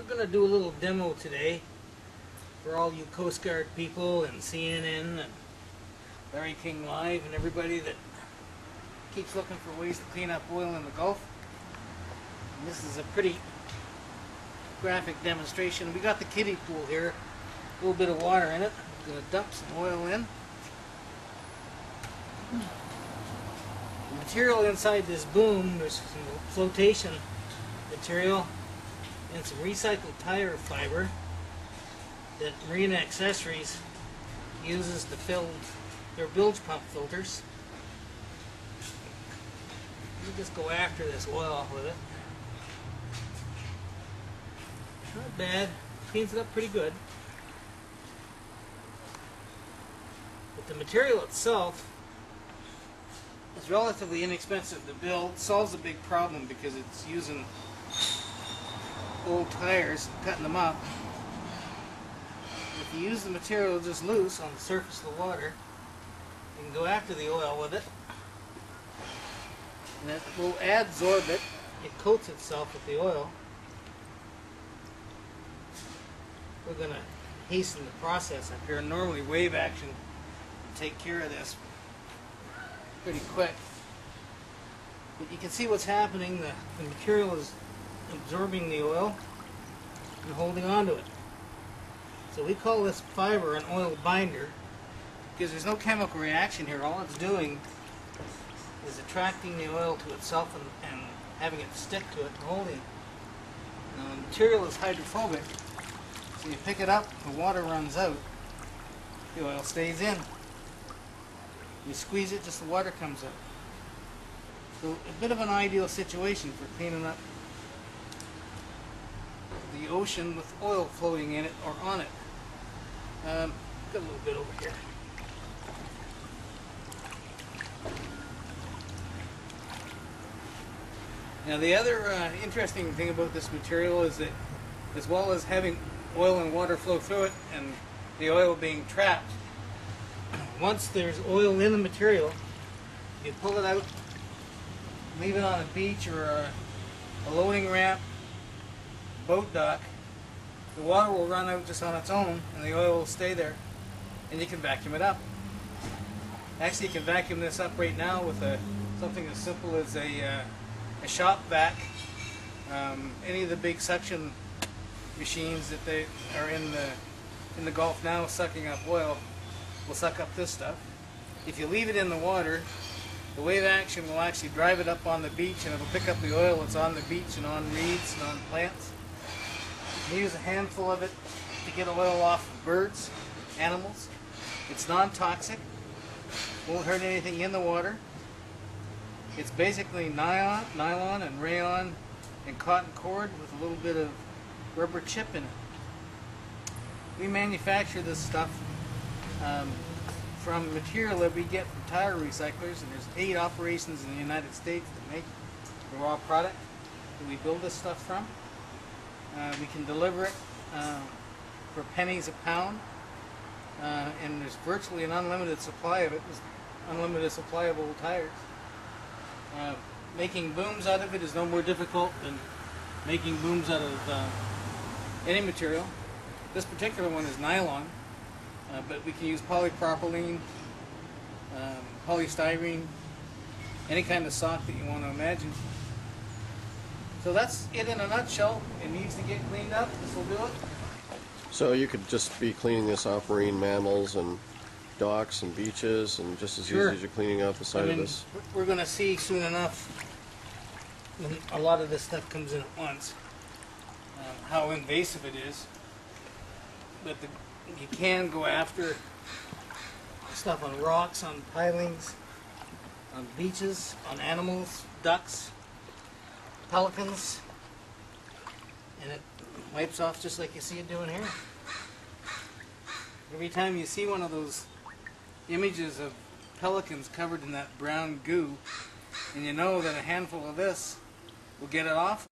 going to do a little demo today for all you Coast Guard people and CNN and Larry King Live and everybody that keeps looking for ways to clean up oil in the Gulf. And this is a pretty graphic demonstration. We got the kiddie pool here, a little bit of water in it. I'm going to dump some oil in. The material inside this boom, there's some flotation material and some recycled tire fiber that Marine Accessories uses to fill their bilge pump filters. We'll just go after this oil with it. Not bad, cleans it up pretty good. But the material itself is relatively inexpensive to build. Solves a big problem because it's using old tires and cutting them up. If you use the material just loose on the surface of the water, you can go after the oil with it, and it will adsorb it. It coats itself with the oil. We're going to hasten the process up here. Normally wave action will take care of this pretty quick. But you can see what's happening. The material is absorbing the oil and holding on to it. So we call this fiber an oil binder because there's no chemical reaction here. All it's doing is attracting the oil to itself and having it stick to it and holding it. Now the material is hydrophobic, so you pick it up, the water runs out, the oil stays in. You squeeze it, just the water comes out. So a bit of an ideal situation for cleaning up the ocean with oil floating in it or on it. Got a little bit over here. Now the other interesting thing about this material is that as well as having oil and water flow through it and the oil being trapped, once there's oil in the material, you pull it out, leave it on a beach or a loading ramp, boat dock, the water will run out just on its own and the oil will stay there and you can vacuum it up. Actually, you can vacuum this up right now with something as simple as a shop vac. Any of the big suction machines that they are in the Gulf now sucking up oil will suck up this stuff. If you leave it in the water, the wave action will actually drive it up on the beach and it'll pick up the oil that's on the beach and on reeds and on plants. You use a handful of it to get oil off of birds, animals. It's non-toxic, won't hurt anything in the water. It's basically nylon and rayon and cotton cord with a little bit of rubber chip in it. We manufacture this stuff from material that we get from tire recyclers, and there's 8 operations in the United States that make the raw product that we build this stuff from. We can deliver it for pennies a pound, and there's virtually an unlimited supply of it. There's unlimited supply of old tires. Making booms out of it is no more difficult than making booms out of any material. This particular one is nylon, but we can use polypropylene, polystyrene, any kind of sock that you want to imagine. So that's it in a nutshell. It needs to get cleaned up. This will do it. So you could just be cleaning this off marine mammals and docks and beaches, and just as easy as you're cleaning out the side of this. We're going to see soon enough when a lot of this stuff comes in at once how invasive it is. But you can go after stuff on rocks, on pilings, on beaches, on animals, ducks, pelicans, and it wipes off just like you see it doing here. Every time you see one of those images of pelicans covered in that brown goo, and you know that a handful of this will get it off,